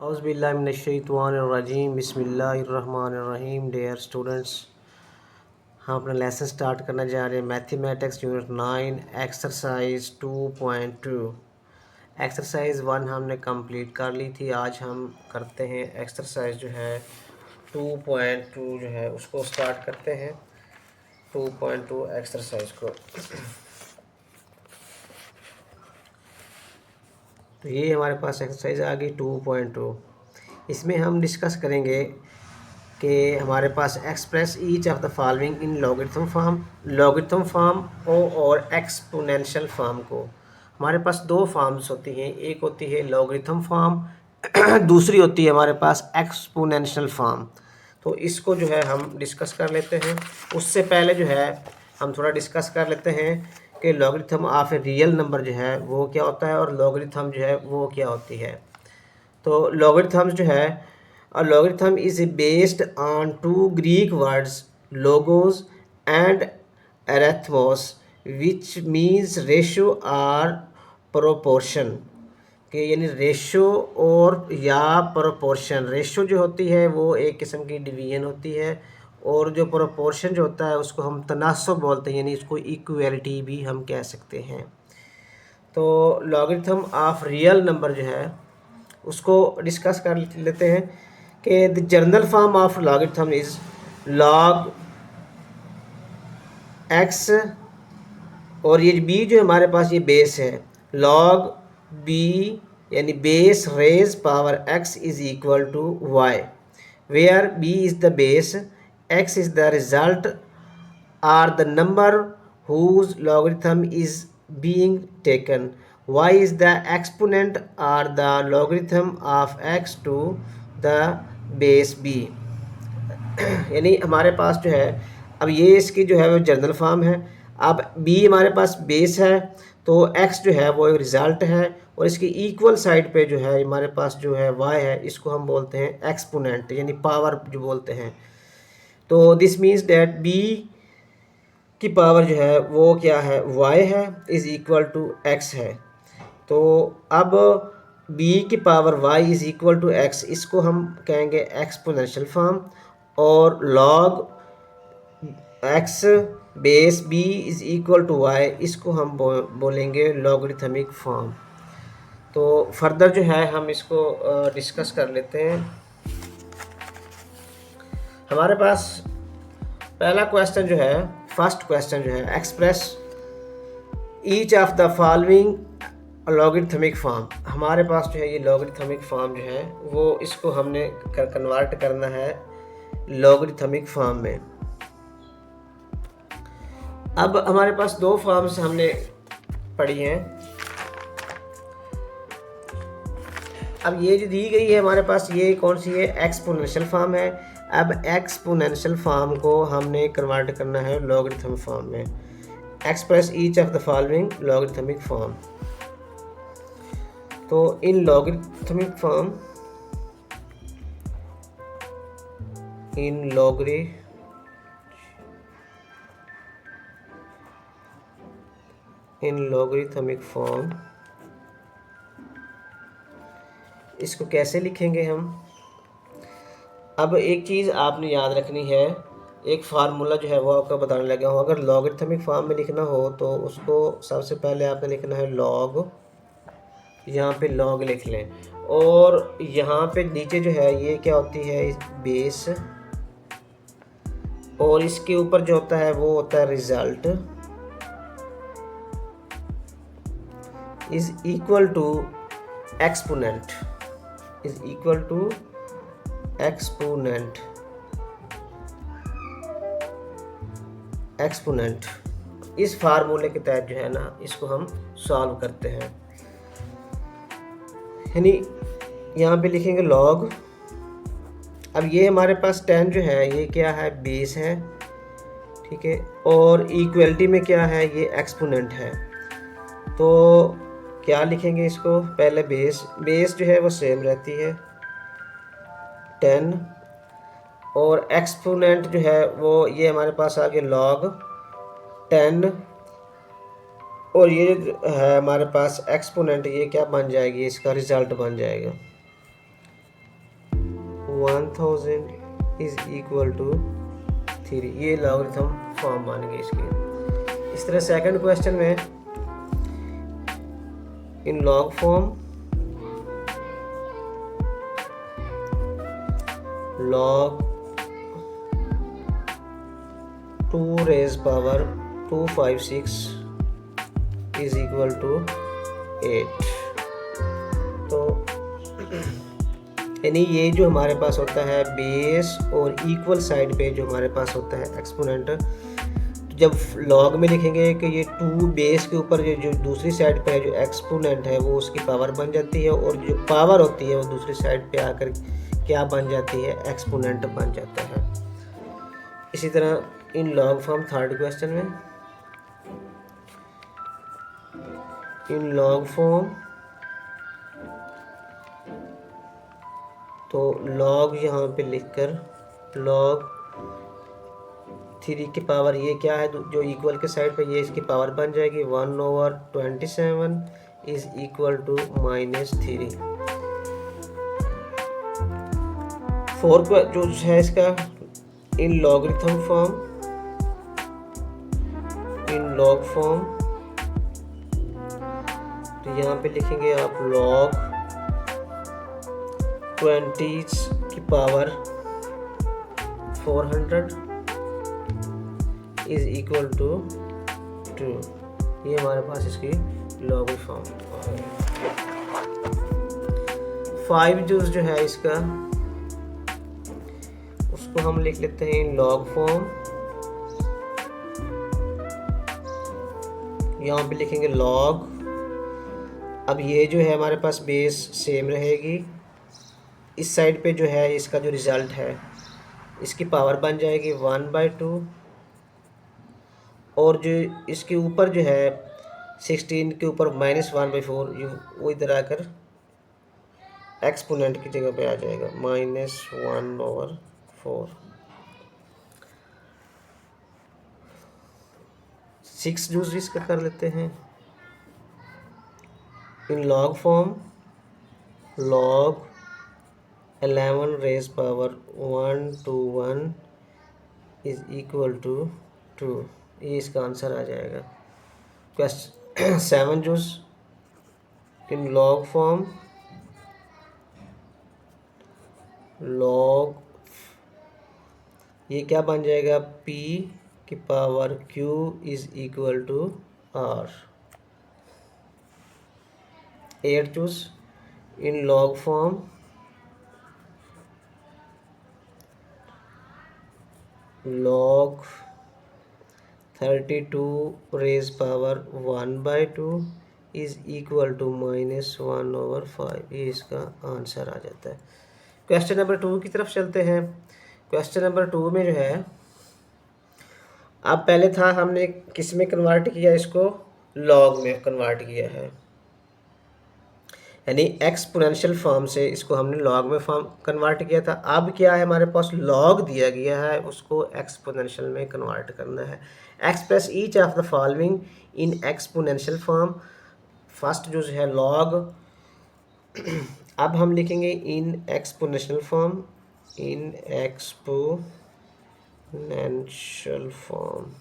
औज़ुबिल्लाहिमिनश्शैतानिर्रजीम बिस्मिल्लाहिर्रहमानिर्रहीम। Dear students, हम अपना लेसन स्टार्ट करना जा रहे हैं मैथमेटिक्स यूनिट 9 एक्सरसाइज 2.2। एक्सरसाइज 1 हमने कंप्लीट कर ली थी। आज हम करते हैं एक्सरसाइज जो है 2.2 जो है उसको स्टार्ट करते हैं 2.2 एक्सरसाइज को। तो ये हमारे पास एक्सरसाइज आ गई 2.2। इसमें हम डिस्कस करेंगे कि हमारे पास express each of the following in logarithm form और एक्सपोनेंशियल फॉर्म को। हमारे पास दो फॉर्म्स होती हैं, एक होती है लॉगरिथम फॉर्म दूसरी होती है हमारे पास एक्सपोनेंशियल फॉर्म। तो इसको जो है हम डिस्कस कर लेते हैं। उससे पहले जो है हम थोड़ा डिस्कस कर लेते हैं कि logarithm of a real number जो है वो क्या होता है और लॉगरिथम जो है वो क्या होती है। तो लॉगरिथम जो है, a logarithm is based on two Greek words logos and arithmos, which means ratio or proportion। कि यानी रेशो और या प्रोपोर्शन। रेशो जो होती है वो एक किस्म की डिवीजन होती है और जो प्रोपोर्शन जो होता है उसको हम तनासब बोलते हैं, यानी इसको इक्वलिटी भी हम कह सकते हैं। तो लॉगरिथम ऑफ रियल नंबर जो है उसको डिस्कस कर लेते हैं कि the general form of logarithm is log X, और ये बी जो हमारे पास ये बेस है लॉग बी, यानी base raise power X is equal to Y, where B is the base, X is the result or the number whose logarithm is being taken, y is the exponent or the logarithm of x to the base b। यानी हमारे पास जो है अब ये इसकी जो है वो जनरल फॉर्म है। अब b हमारे पास बेस है तो x जो है वो रिज़ल्ट है और इसकी इक्वल साइड पे जो है हमारे पास जो है y है, इसको हम बोलते हैं एक्सपोनेंट यानी पावर जो बोलते हैं। तो दिस मीन्स डैट b की पावर जो है वो क्या है y है इज़ इक्वल टू x है। तो अब b की power y is equal to x, इसको हम कहेंगे एक्सपोनेंशियल फॉर्म, और log x base b is equal to y इसको हम बोलेंगे लॉगरिथमिक फॉर्म। तो फर्दर जो है हम इसको डिस्कस कर लेते हैं। हमारे पास पहला क्वेश्चन जो है, फर्स्ट क्वेश्चन जो है express each of the following logarithmic form. हमारे पास जो है ये लॉगरिथमिक फॉर्म जो है वो इसको हमने कन्वर्ट करना है लॉगरिथमिक फॉर्म में। अब हमारे पास दो फॉर्म्स हमने पढ़ी हैं। अब ये जो दी गई है हमारे पास ये कौन सी है, एक्सपोनेंशियल फॉर्म है। अब एक्सपोनेंशियल फॉर्म को हमने कन्वर्ट करना है लॉगरिथम फॉर्म में। Express each of the following logarithmic form. तो in logarithmic form in logarithmic form इसको कैसे लिखेंगे हम। अब एक चीज़ आपने याद रखनी है, एक फार्मूला जो है वो आपको बताने लगा हूँ। अगर लॉगरिथमिक फॉर्म में लिखना हो तो उसको सबसे पहले आपने लिखना है लॉग, यहाँ पे लॉग लिख लें, और यहाँ पे नीचे जो है ये क्या होती है बेस, और इसके ऊपर जो होता है वो होता है result is equal to exponent, is equal to exponent. इस फार्मूले के तहत जो है ना इसको हम सॉल्व करते हैं। यानी यहाँ पे लिखेंगे लॉग। अब ये हमारे पास 10 जो है ये क्या है बेस है, ठीक है, और इक्वलिटी में क्या है ये एक्सपोनेंट है। तो क्या लिखेंगे इसको, पहले बेस जो है वो सेम रहती है 10, और एक्सपोनेंट जो है वो ये हमारे पास आ गया लॉग 10, और ये जो है हमारे पास एक्सपोनेंट ये क्या बन जाएगी, इसका रिजल्ट बन जाएगा। 1000 इज इक्वल टू 3। ये लॉगरिथम फॉर्म मानेंगे इसकी। इस तरह सेकंड क्वेश्चन में इन log form log 2 raised power 256 is equal to 8। तो यानी ये जो हमारे पास होता है बेस और इक्वल साइड पे जो हमारे पास होता है एक्सपोनेंट, तो जब लॉग में लिखेंगे कि ये 2 बेस के ऊपर जो दूसरी साइड पे जो एक्सपोनेंट है वो उसकी पावर बन जाती है, और जो पावर होती है वो दूसरी साइड पे आकर क्या बन जाती है, एक्सपोनेंट बन जाता है। इसी तरह इन लॉग फॉर्म थर्ड क्वेश्चन में इन लॉग फॉर्म, तो लॉग यहाँ पे लिखकर लॉग 3 की पावर ये क्या है जो इक्वल के साइड पे, ये इसकी पावर बन जाएगी 1/27 इज इक्वल टू -3। फोर्थ जो है इसका in logarithm form, in log form, तो यहाँ पे लिखेंगे आप log 20 की पावर 400 इज इक्वल टू 2। ये हमारे पास इसकी लॉग फॉर्म। 5 जूस जो है इसका, उसको हम लिख लेते हैं इन लॉग फॉर्म। यहाँ पे लिखेंगे लॉग, अब ये जो है हमारे पास बेस सेम रहेगी, इस साइड पे जो है इसका जो रिज़ल्ट है इसकी पावर बन जाएगी 1/2, और जो इसके ऊपर जो है 16 के ऊपर -1/4 वो इधर आकर एक्सपोनेंट की जगह पे आ जाएगा -1/4। 6 जूस इसका कर लेते हैं in log form log 11 raised power 121 is equal to 2। ये इसका आंसर आ जाएगा। क्वेश्चन 7 जूस इन लॉग फॉर्म log, ये क्या बन जाएगा p की power q is equal to r। 8 जूस in log form log 32 raised power 1/2 is equal to -1/5। ये इसका आंसर आ जाता है। क्वेश्चन नंबर 2 की तरफ चलते हैं। क्वेश्चन नंबर 2 में जो है, अब पहले था हमने किस में कन्वर्ट किया, इसको लॉग में कन्वर्ट किया है, यानी एक्सपोनेंशियल फॉर्म से इसको हमने लॉग में फॉर्म कन्वर्ट किया था। अब क्या है, हमारे पास लॉग दिया गया है, उसको एक्सपोनेंशियल में कन्वर्ट करना है। Express each of the following in exponential form. First जो है लॉग, अब हम लिखेंगे in exponential form, in exponential form.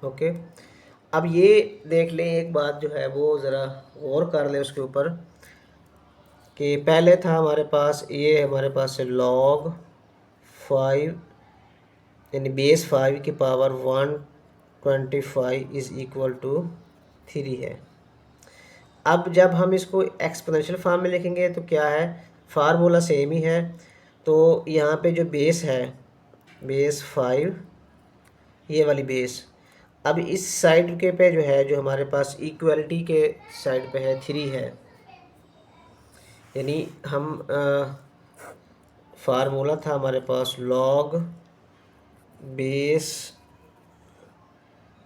Okay, अब ये देख लें एक बात जो है वो ज़रा गौर कर ले उसके ऊपर, कि पहले था हमारे पास ये, हमारे पास है log 5 यानी बेस 5 की पावर 125 इज इक्वल टू 3 है। अब जब हम इसको एक्सपोनेंशियल फॉर्म में लिखेंगे तो क्या है, फार्मूला सेम ही है। तो यहाँ पे जो बेस है, बेस 5, ये वाली बेस, अब इस साइड के पे जो है, जो हमारे पास इक्वलिटी के साइड पे है 3 है, यानी हम फार्मूला था हमारे पास log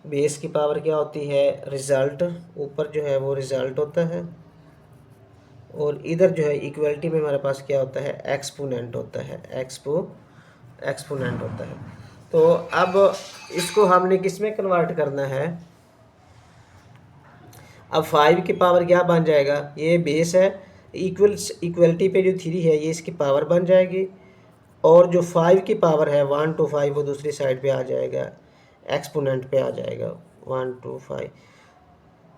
बेस की पावर क्या होती है, रिज़ल्ट, ऊपर जो है वो रिज़ल्ट होता है, और इधर जो है इक्वलिटी में हमारे पास क्या होता है, एक्सपोनेंट होता है, एक्सपोनेंट होता है। तो अब इसको हमने किस में कन्वर्ट करना है, अब 5 की पावर क्या बन जाएगा, ये बेस है, इक्वलिटी पे जो 3 है ये इसकी पावर बन जाएगी, और जो 5 की पावर है 1 to 5 वो दूसरी साइड पे आ जाएगा, एक्सपोनेंट पे आ जाएगा 1 to 5।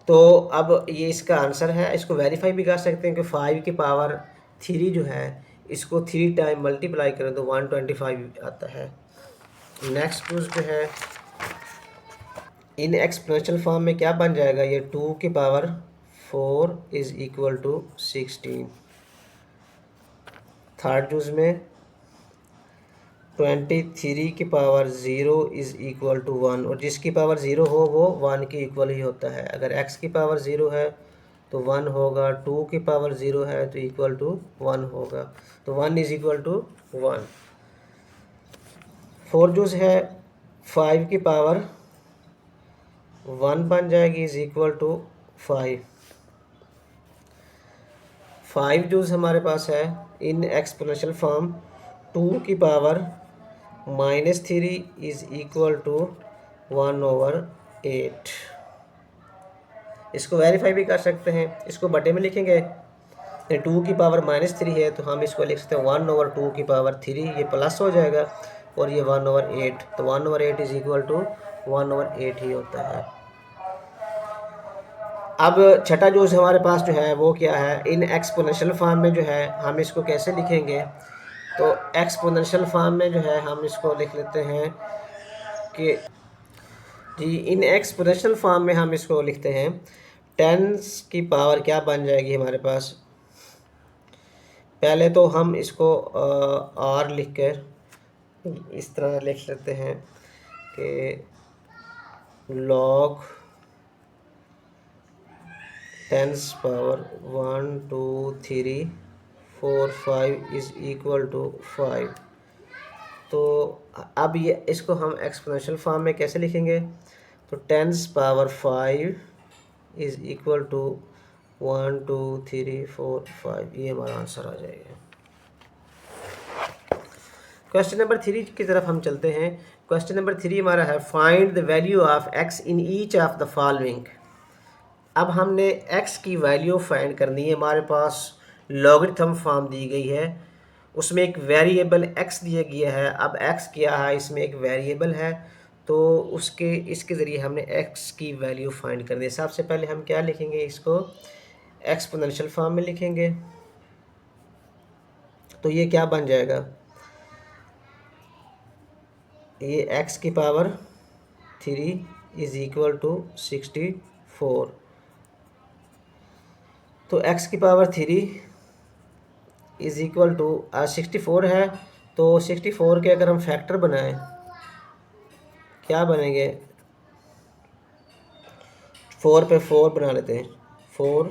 तो अब ये इसका आंसर है। इसको वेरीफाई भी कर सकते हैं कि 5 की पावर 3 जो है इसको 3 टाइम मल्टीप्लाई करें तो 125 आता है। नेक्स्ट क्वेश्चन जो है इन एक्सपोनेंशियल फॉर्म में क्या बन जाएगा, ये 2 की power 4 is equal to 16। Third जूज में 23 की पावर 0 इज इक्वल टू 1, और जिसकी पावर 0 हो वो 1 के इक्वल ही होता है। अगर x की पावर 0 है तो 1 होगा, 2 की पावर 0 है तो इक्वल टू 1 होगा, तो 1 इज इक्वल टू 1। फोर जूज है 5 की पावर 1 बन जाएगी इज इक्वल टू 5। 5 जूज हमारे पास है इन एक्सपोनेंशियल फॉर्म 2 की पावर -3 इज इक्वल टू 1/8। इसको वेरीफाई भी कर सकते हैं। इसको बटे में लिखेंगे, 2 की पावर -3 है तो हम इसको लिख सकते हैं 1/2 की पावर 3, ये प्लस हो जाएगा, और ये 1/8, तो 1/8 इज इक्वल टू 1/8 ही होता है। अब छठा जो हमारे पास जो है वो क्या है, इन एक्सपोनेंशियल फॉर्म में जो है हम इसको कैसे लिखेंगे, तो एक्सपोनेंशियल फॉर्म में जो है हम इसको लिख लेते हैं कि जी इन एक्सपोनेंशियल फॉर्म में हम इसको लिखते हैं 10 की पावर क्या बन जाएगी हमारे पास। पहले तो हम इसको आर लिख कर इस तरह लिख लेते हैं कि log 10 power 1 2 3 4 5 is equal to 5। तो अब ये इसको हम एक्सपोनेंशियल फॉर्म में कैसे लिखेंगे, तो 10 पावर 5 इज इक्वल टू 1 2 3 4 5, ये हमारा आंसर आ जाएगा। क्वेश्चन नंबर 3 की तरफ हम चलते हैं। क्वेश्चन नंबर 3 हमारा है find the value of x in each of the following. अब हमने x की वैल्यू फाइंड करनी है। हमारे पास लॉगरिथम फॉर्म दी गई है, उसमें एक वेरिएबल x दिया गया है। अब x क्या है, इसमें एक वेरिएबल है, तो इसके ज़रिए हमने x की वैल्यू फाइंड करनी है। सबसे पहले हम क्या लिखेंगे, इसको एक्सपोनेंशियल फॉर्म में लिखेंगे, तो ये क्या बन जाएगा, ये x की पावर 3 इज इक्वल टू 64। तो x की पावर 3 इज इक्वल टू 64 है, तो 64 के अगर हम फैक्टर बनाएं क्या बनेंगे, 4 पे 4 बना लेते हैं, 4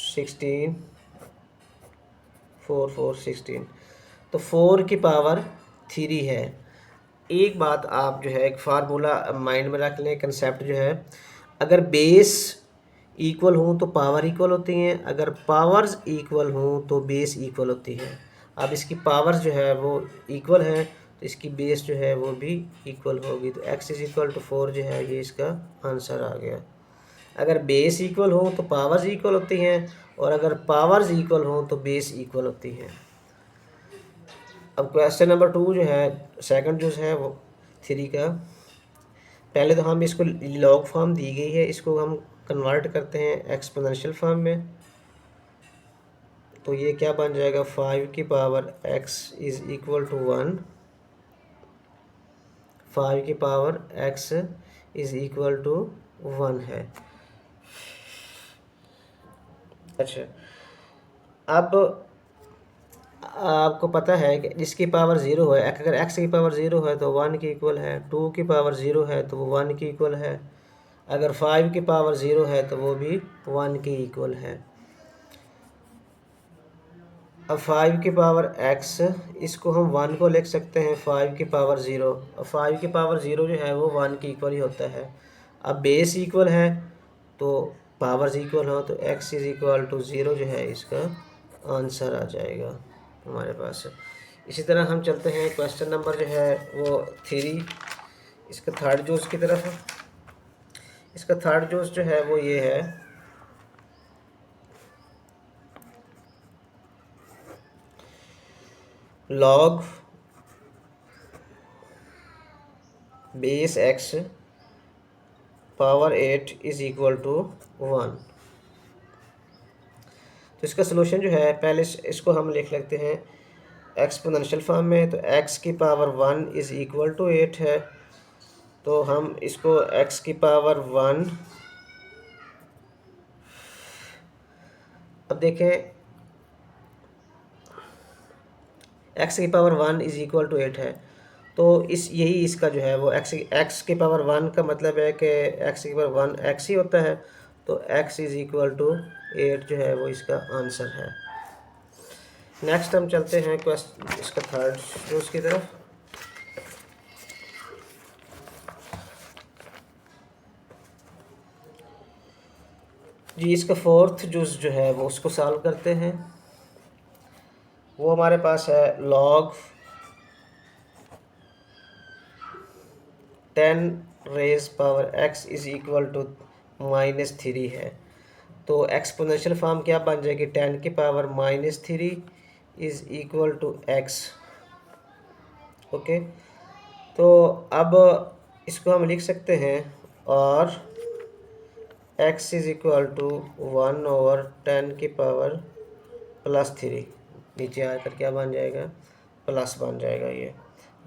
16 4 4 16, तो 4 की पावर 3 है। एक बात आप जो है एक फार्मूला माइंड में रख लें, कंसेप्ट जो है, अगर बेस इक्वल हों तो पावर इक्वल होती हैं, अगर पावर्स इक्वल हों तो बेस इक्वल होती है। अब इसकी पावर्स जो है वो इक्वल है तो इसकी बेस जो है वो भी इक्वल होगी, तो x इज इक्वल टू 4 जो है ये इसका आंसर आ गया। अगर बेस इक्वल हो तो पावर्स इक्वल होती हैं, और अगर पावर्स इक्वल हो तो बेस इक्वल होती हैं। अब क्वेश्चन नंबर 2 जो है सेकंड जो है वो 3 का, पहले तो हम इसको लॉग फॉर्म दी गई है, इसको हम कन्वर्ट करते हैं एक्सपोनेंशियल फॉर्म में, तो ये क्या बन जाएगा, 5 की power x is equal to 1, 5 की power x is equal to 1 है। अच्छा, अब आपको पता है कि जिसकी पावर 0 है, अगर x की पावर 0 है तो 1 की इक्वल है, 2 की पावर 0 है तो वो 1 की इक्वल है, अगर 5 की पावर 0 है तो वो भी 1 की इक्वल है। अब 5 की पावर x, इसको हम 1 को लिख सकते हैं 5 की पावर 0, और 5 की पावर 0 जो है वो 1 की इक्वल ही होता है। अब बेस इक्वल है तो पावर्स इक्वल हो, तो x इज इक्वल टू 0 जो है इसका आंसर आ जाएगा हमारे पास। इसी तरह हम चलते हैं क्वेश्चन नंबर जो है वो 3, इसका थर्ड जोश की तरफ। इसका थर्ड जोश जो है वो ये है log base x power 8 is equal to 1। तो इसका सलूशन जो है, पहले इसको हम लिख लेते हैं एक्सपोनेंशियल फॉर्म में। तो x की पावर 1 इज़ इक्वल टू 8 है, तो हम इसको x की पावर 1, अब देखें x की पावर 1 इज़ इक्वल टू 8 है, तो यही इसका जो है वो x की पावर 1 का मतलब है कि x की पावर 1 x ही होता है, तो x इज़ इक्वल टू 8 जो है वो इसका आंसर है। नेक्स्ट हम चलते हैं इसका थर्ड रूल्स की तरफ। जी इसका फोर्थ जूस जो है वो उसको सॉल्व करते हैं। वो हमारे पास है log 10 raise power x is equal to -3 है। तो एक्सपोनेंशियल फॉर्म क्या बन जाएगी, 10 की power -3 is equal to x। Okay, तो अब इसको हम लिख सकते हैं, और x इज इक्वल टू 1/10 की पावर +3, नीचे आकर क्या बन जाएगा, प्लस बन जाएगा।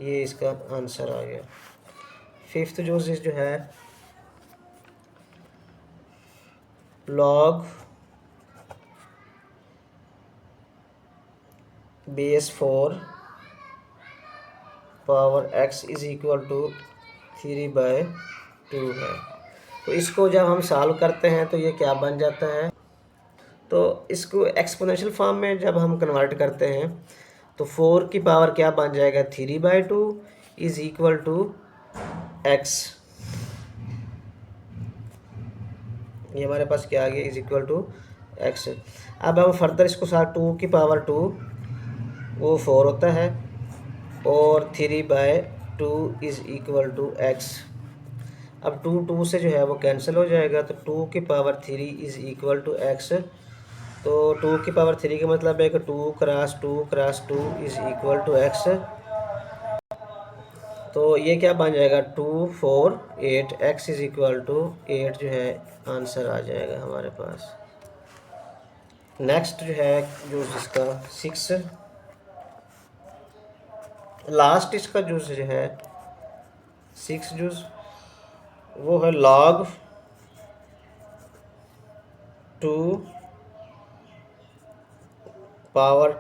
ये इसका आंसर आ गया। फिफ्थ जो है log base 4 power x is equal to 3/2 है। तो इसको जब हम सॉल्व करते हैं तो ये क्या बन जाता है, तो इसको एक्सपोनेंशियल फॉर्म में जब हम कन्वर्ट करते हैं तो 4 की पावर क्या बन जाएगा, 3/2 इज इक्वल टू x। ये हमारे पास क्या आ गया, इज इक्वल टू x। अब हम फर्दर इसको साथ 2 की पावर 2 वो 4 होता है, और 3/2 इज इक्वल टू x। अब 2 से जो है वो कैंसिल हो जाएगा, तो 2 की power 3 is equal to x। तो 2 की पावर 3 का मतलब है कि 2 cross 2 cross 2 is equal to x। तो ये क्या बन जाएगा, 2 4 8, x इज इक्वल टू 8 जो है आंसर आ जाएगा हमारे पास। नेक्स्ट जो है जो इसका 6 लास्ट इसका जूस जो है 6 जूस, वो है log 2 power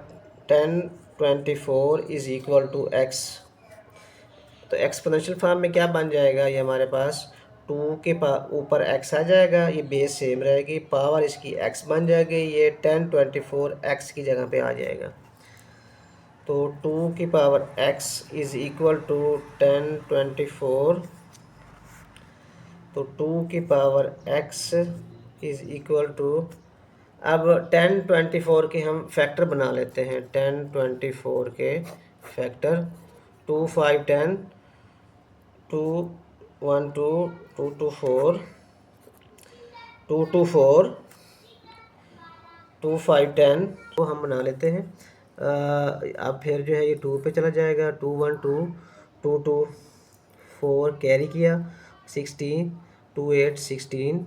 10 24 is equal to x। तो एक्सपोनेंशियल फॉर्म में क्या बन जाएगा, ये हमारे पास 2 के ऊपर x आ जाएगा, ये बेस सेम रहेगी, पावर इसकी x बन जाएगी, ये 10 24 x की जगह पे आ जाएगा। तो 2 की power x is equal to 10 24, तो 2 की power x is equal to, अब 10 24 के हम फैक्टर बना लेते हैं। 10 24 के फैक्टर 2 5 10, 2 1 2 2 2 4, 2 2 4, 2 5 10 तो हम बना लेते हैं। अब फिर जो है ये 2 पे चला जाएगा, 2 1 2 2 2 4 कैरी किया, 16 2 8 16,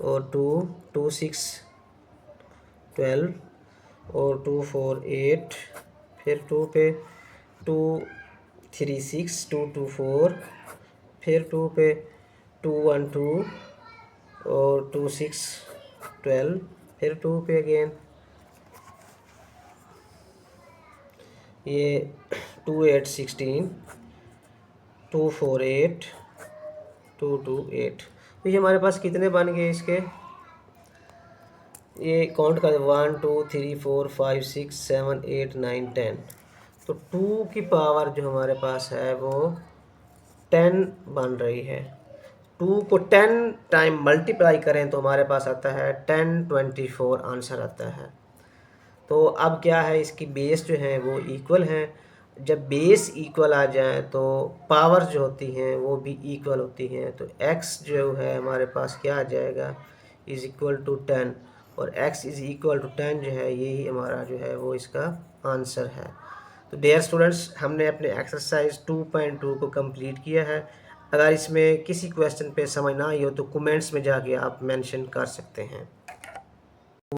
और 2 2 6 12, और 2 4 8, फिर 2 पे 2 3 6 2 2 4, फिर 2 पे 2 1 2, और 2 6 12, फिर 2 पे अगेन ये 2 8 16, 2 4 8 2 2 8। तो ये हमारे पास कितने बन गए इसके, ये काउंट कर 1 2 3 4 5 6 7 8 9 10। तो 2 की पावर जो हमारे पास है वो 10 बन रही है। 2 को 10 टाइम मल्टीप्लाई करें तो हमारे पास आता है 10 24 आंसर आता है। तो अब क्या है, इसकी बेस जो है वो इक्वल है। जब बेस इक्वल आ जाए तो पावर जो होती हैं वो भी इक्वल होती हैं। तो x जो है हमारे पास क्या आ जाएगा, इज़ इक्वल टू 10, और x इज़ इक्वल टू 10 जो है यही हमारा जो है वो इसका आंसर है। तो डियर स्टूडेंट्स, हमने अपने एक्सरसाइज 2.2 को कंप्लीट किया है। अगर इसमें किसी क्वेश्चन पे समझ ना आई हो तो कमेंट्स में जाके आप मेंशन कर सकते हैं।